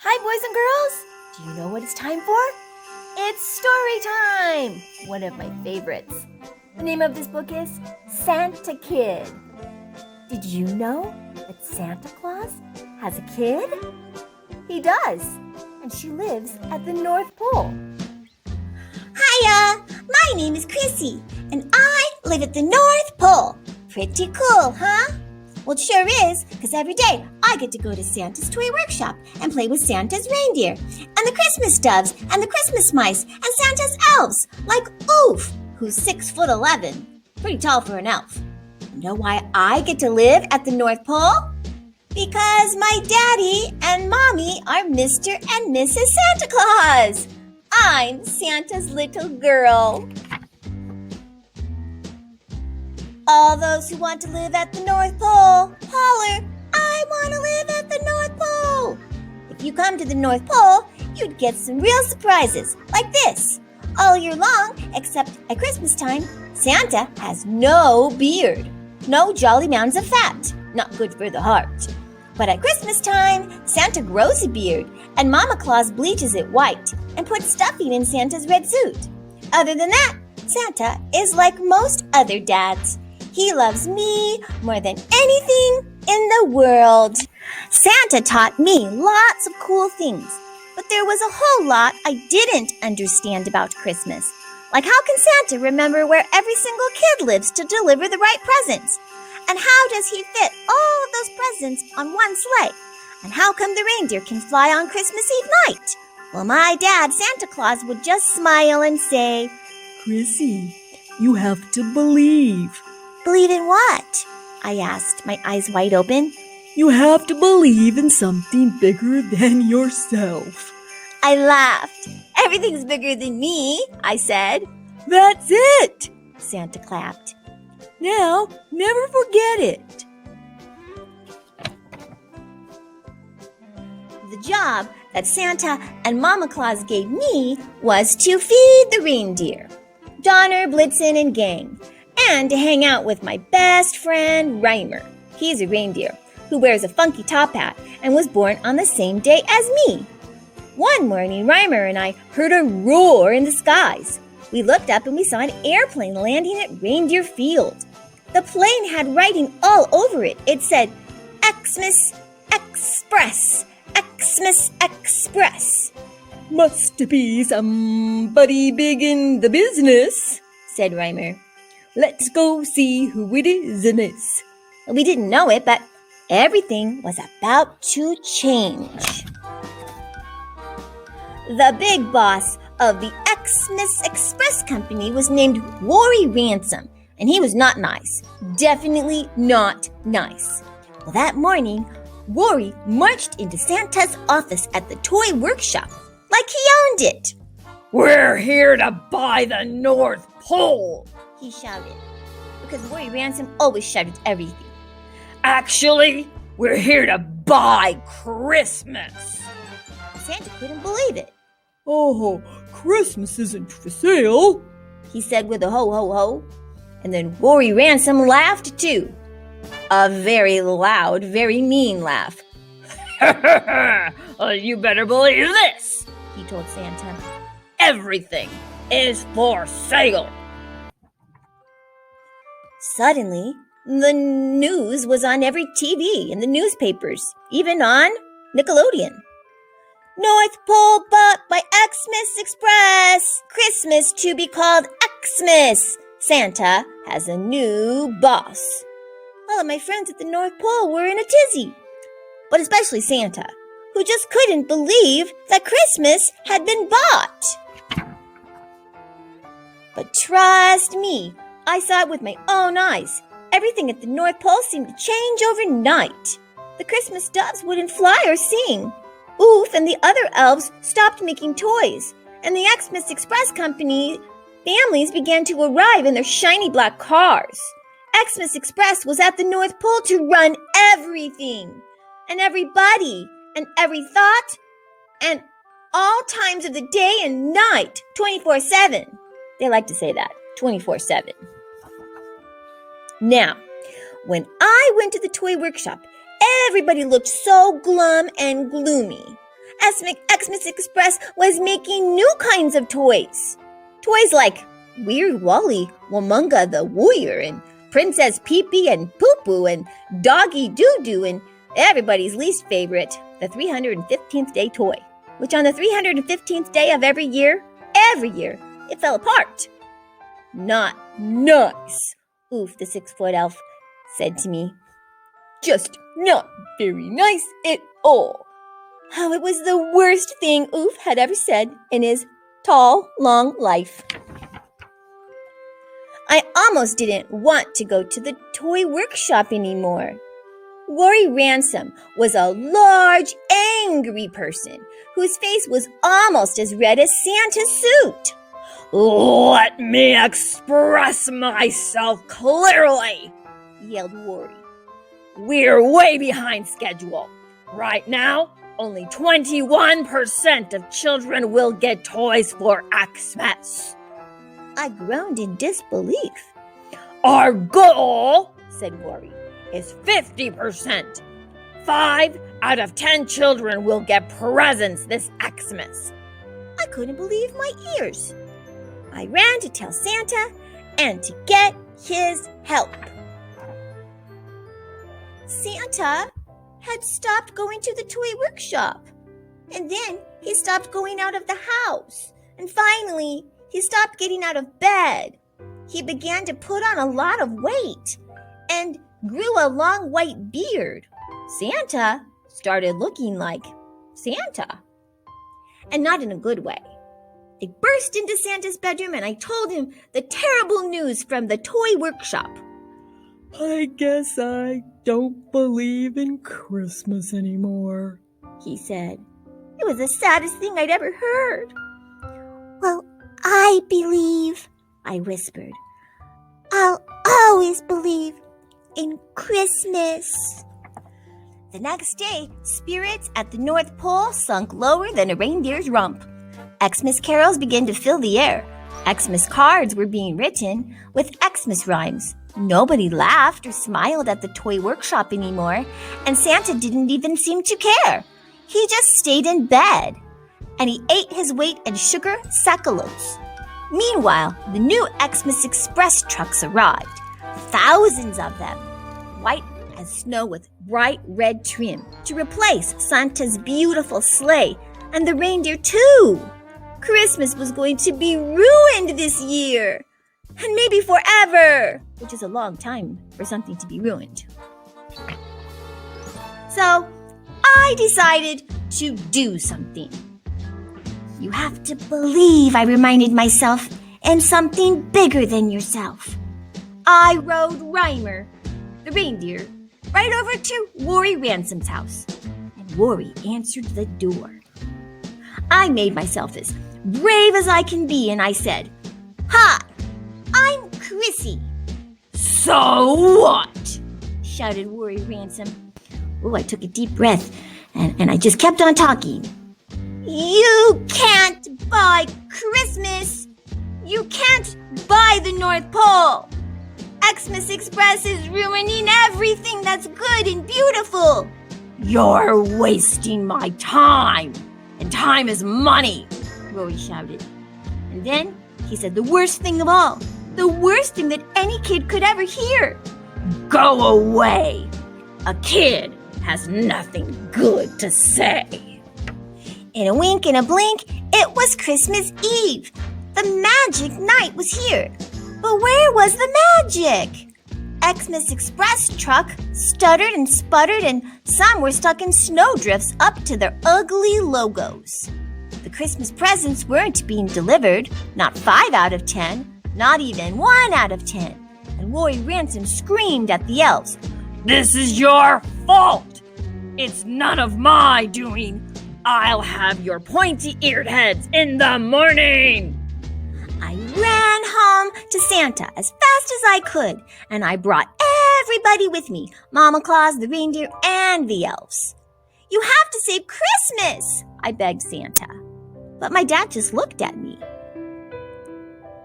Hi, boys and girls! Do you know what it's time for? It's story time! One of my favorites. The name of this book is Santa Kid. Did you know that Santa Claus has a kid? He does, and she lives at the North Pole. Hiya! My name is Chrissy, and I live at the North Pole. Pretty cool, huh? Well, it sure is, because every day I get to go to Santa's toy workshop and play with Santa's reindeer, and the Christmas doves, and the Christmas mice, and Santa's elves, like Oof, who's 6'11", pretty tall for an elf. You know why I get to live at the North Pole? Because my daddy and mommy are Mr. and Mrs. Santa Claus. I'm Santa's little girl. All those who want to live at the North Pole, holler, I want to live at the North Pole. If you come to the North Pole, you'd get some real surprises, like this. All year long, except at Christmas time, Santa has no beard. No jolly mounds of fat, not good for the heart. But at Christmas time, Santa grows a beard, and Mama Claus bleaches it white and puts stuffing in Santa's red suit. Other than that, Santa is like most other dads. He loves me more than anything in the world. Santa taught me lots of cool things, but there was a whole lot I didn't understand about Christmas. Like, how can Santa remember where every single kid lives to deliver the right presents? And how does he fit all of those presents on one sleigh? And how come the reindeer can fly on Christmas Eve night? Well, my dad, Santa Claus, would just smile and say, Chrissy, you have to believe. Believe in what? I asked, my eyes wide open. You have to believe in something bigger than yourself. I laughed. Everything's bigger than me, I said. That's it! Santa clapped. Now, never forget it. The job that Santa and Mama Claus gave me was to feed the reindeer, Donner, Blitzen, and gang, and to hang out with my best friend, Reimer. He's a reindeer who wears a funky top hat and was born on the same day as me. One morning, Reimer and I heard a roar in the skies. We looked up and we saw an airplane landing at Reindeer Field. The plane had writing all over it. It said, Xmas Express, Xmas Express. Must be somebody big in the business, said Reimer. Let's go see who it is in this. We didn't know it, but everything was about to change. The big boss of the Xmas Express Company was named Worry Ransom, and he was not nice. Definitely not nice. Well, that morning, Worry marched into Santa's office at the toy workshop like he owned it. We're here to buy the North Pole, he shouted, because Worry Ransom always shouted everything. Actually, we're here to buy Christmas. Santa couldn't believe it. Oh, Christmas isn't for sale, he said with a ho ho ho. And then Worry Ransom laughed too. A very loud, very mean laugh. You better believe this, he told Santa. Everything is for sale. Suddenly, the news was on every TV and the newspapers, even on Nickelodeon. North Pole bought by Xmas Express. Christmas to be called Xmas. Santa has a new boss. All of my friends at the North Pole were in a tizzy, but especially Santa, who just couldn't believe that Christmas had been bought. But trust me, I saw it with my own eyes. Everything at the North Pole seemed to change overnight. The Christmas doves wouldn't fly or sing. Oof and the other elves stopped making toys, and the Xmas Express Company families began to arrive in their shiny black cars. Xmas Express was at the North Pole to run everything, and everybody, and every thought, and all times of the day and night, 24/7. They like to say that, 24/7. Now, when I went to the toy workshop, everybody looked so glum and gloomy. Xmas Express was making new kinds of toys. Toys like Weird Wally, Wamunga the Warrior, and Princess Pee-Pee and Poo-Poo, and Doggy Doo-Doo, and everybody's least favorite, the 315th day toy, which on the 315th day of every year, it fell apart. Not nice, Oof the 6-foot elf said to me. Just not very nice at all. How it was the worst thing Oof had ever said in his tall, long life. I almost didn't want to go to the toy workshop anymore. Rory Ransom was a large, angry person whose face was almost as red as Santa's suit. "Let me express myself clearly," yelled Rory. "We're way behind schedule. Right now, only 21% of children will get toys for Xmas." I groaned in disbelief. "Our goal," said Rory, "is 50%. 5 out of 10 children will get presents this Xmas." I couldn't believe my ears. I ran to tell Santa and to get his help. Santa had stopped going to the toy workshop. And then he stopped going out of the house. And finally, he stopped getting out of bed. He began to put on a lot of weight and grew a long white beard. Santa started looking like Santa. And not in a good way. I burst into Santa's bedroom and I told him the terrible news from the toy workshop. I guess I don't believe in Christmas anymore, he said. It was the saddest thing I'd ever heard. Well, I believe, I whispered. I'll always believe in Christmas. The next day, spirits at the North Pole sunk lower than a reindeer's rump. Xmas carols began to fill the air. Xmas cards were being written with Xmas rhymes. Nobody laughed or smiled at the toy workshop anymore, and Santa didn't even seem to care. He just stayed in bed, and he ate his weight in sugar sacchalos. Meanwhile, the new Xmas Express trucks arrived, thousands of them, white as snow with bright red trim, to replace Santa's beautiful sleigh and the reindeer too. Christmas was going to be ruined this year, and maybe forever, which is a long time for something to be ruined. So, I decided to do something. You have to believe, I reminded myself, in something bigger than yourself. I rode Reimer, the reindeer, right over to Rory Ransom's house, and Rory answered the door. I made myself as brave as I can be, and I said, "Hi, I'm Chrissy." "So what?" shouted Rory Ransom. Oh, I took a deep breath, and I just kept on talking. "You can't buy Christmas. You can't buy the North Pole. Xmas Express is ruining everything that's good and beautiful." "You're wasting my time, and time is money," Rory shouted. And then he said the worst thing of all, the worst thing that any kid could ever hear. "Go away. A kid has nothing good to say." In a wink and a blink, it was Christmas Eve. The magic night was here. But where was the magic? Xmas Express truck stuttered and sputtered, and some were stuck in snowdrifts up to their ugly logos. The Christmas presents weren't being delivered, not 5 out of 10, not even 1 out of 10. And Rory Ransom screamed at the elves, "This is your fault! It's none of my doing! I'll have your pointy-eared heads in the morning!" I ran home to Santa as fast as I could, and I brought everybody with me, Mama Claus, the reindeer, and the elves. "You have to save Christmas," I begged Santa. But my dad just looked at me.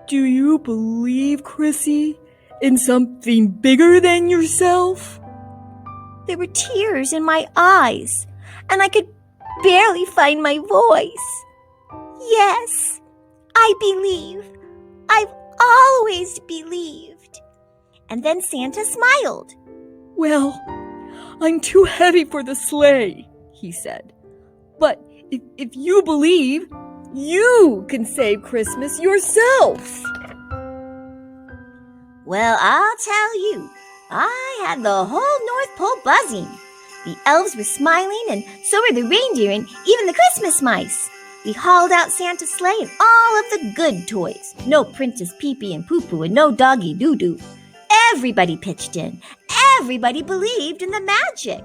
Do you believe, Chrissy, in something bigger than yourself? There were tears in my eyes, and I could barely find my voice. Yes, I believe. I've always believed. And then Santa smiled. Well, I'm too heavy for the sleigh, he said. But if you believe, you can save Christmas yourself. Well, I'll tell you, I had the whole North Pole buzzing. The elves were smiling, and so were the reindeer and even the Christmas mice. We hauled out Santa's sleigh and all of the good toys. No Princess Pee-Pee and Poo-Poo and no Doggy Doo-Doo. Everybody pitched in. Everybody believed in the magic.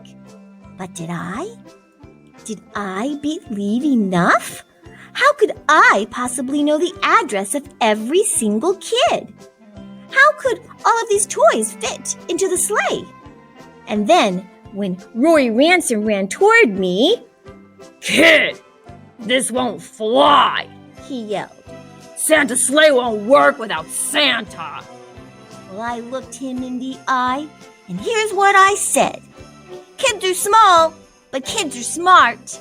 But did I? Did I believe enough? How could I possibly know the address of every single kid? How could all of these toys fit into the sleigh? And then, when Rory Ransom ran toward me, "Kid, this won't fly!" he yelled. "Santa's sleigh won't work without Santa!" Well, I looked him in the eye, and here's what I said. Kids are small, but kids are smart.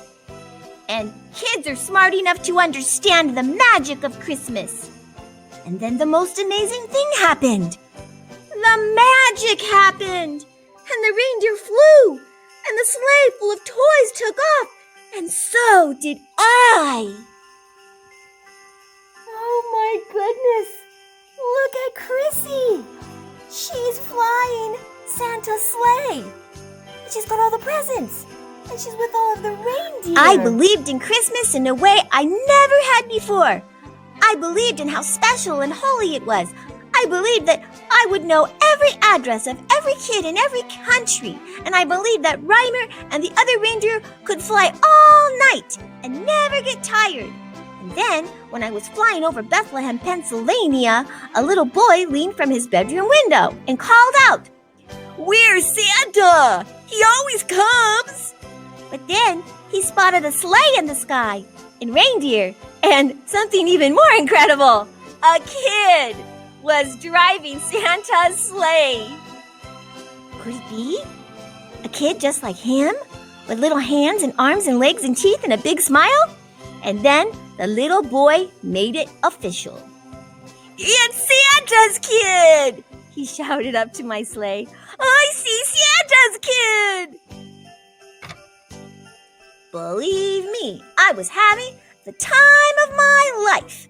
And kids are smart enough to understand the magic of Christmas. And then the most amazing thing happened. The magic happened, and the reindeer flew, and the sleigh full of toys took off, and so did I. Oh my goodness! Look at Chrissy! She's flying Santa's sleigh. She's got all the presents, and she's with all of the reindeer. I believed in Christmas in a way I never had before. I believed in how special and holy it was. I believed that I would know every address of every kid in every country. And I believed that Reimer and the other reindeer could fly all night and never get tired. And then, when I was flying over Bethlehem, Pennsylvania, a little boy leaned from his bedroom window and called out, "Where's Santa? He always comes!" But then he spotted a sleigh in the sky, and reindeer, and something even more incredible, a kid was driving Santa's sleigh. Could it be? A kid just like him, with little hands and arms and legs and teeth and a big smile? And then the little boy made it official. "It's Santa's kid!" he shouted up to my sleigh. "I see Santa's kid!" Believe me, I was having the time of my life.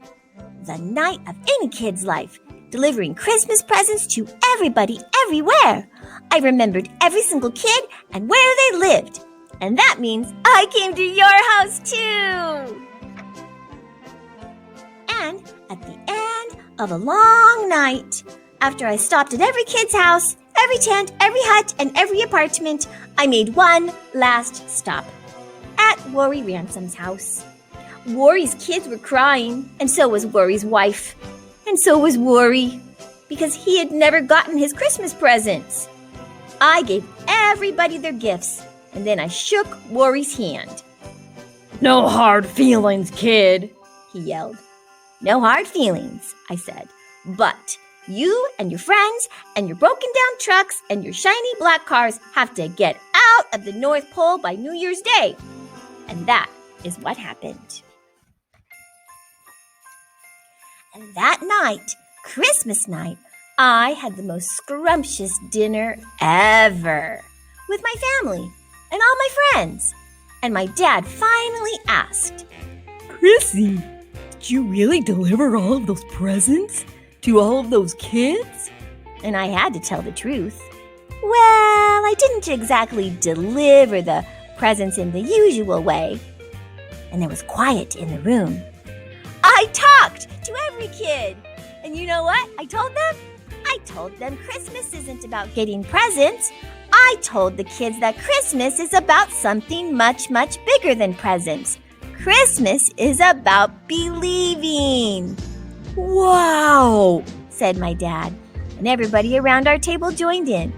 The night of any kid's life, delivering Christmas presents to everybody everywhere. I remembered every single kid and where they lived. And that means I came to your house too. And at the end of a long night, after I stopped at every kid's house, every tent, every hut, and every apartment, I made one last stop. At Rory Ransom's house. Rory's kids were crying, and so was Rory's wife. And so was Rory, because he had never gotten his Christmas presents. I gave everybody their gifts, and then I shook Rory's hand. "No hard feelings, kid," he yelled. "No hard feelings," I said. "But you and your friends and your broken down trucks and your shiny black cars have to get out of the North Pole by New Year's Day." And that is what happened. And that night, Christmas night, I had the most scrumptious dinner ever with my family and all my friends. And my dad finally asked, Chrissy, did you really deliver all of those presents to all of those kids? and I had to tell the truth. Well, I didn't exactly deliver the presents in the usual way. And there was quiet in the room. I talked to every kid. And you know what I told them? I told them Christmas isn't about getting presents. I told the kids that Christmas is about something much, much bigger than presents. Christmas is about believing. Wow, Said my dad, and everybody around our table joined in.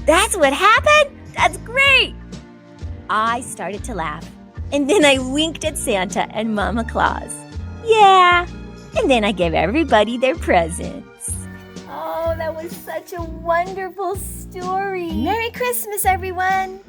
That's what happened? That's great! I started to laugh, and then I winked at Santa and Mama Claus. Yeah, and then I gave everybody their presents. Oh, that was such a wonderful story. Merry Christmas, everyone.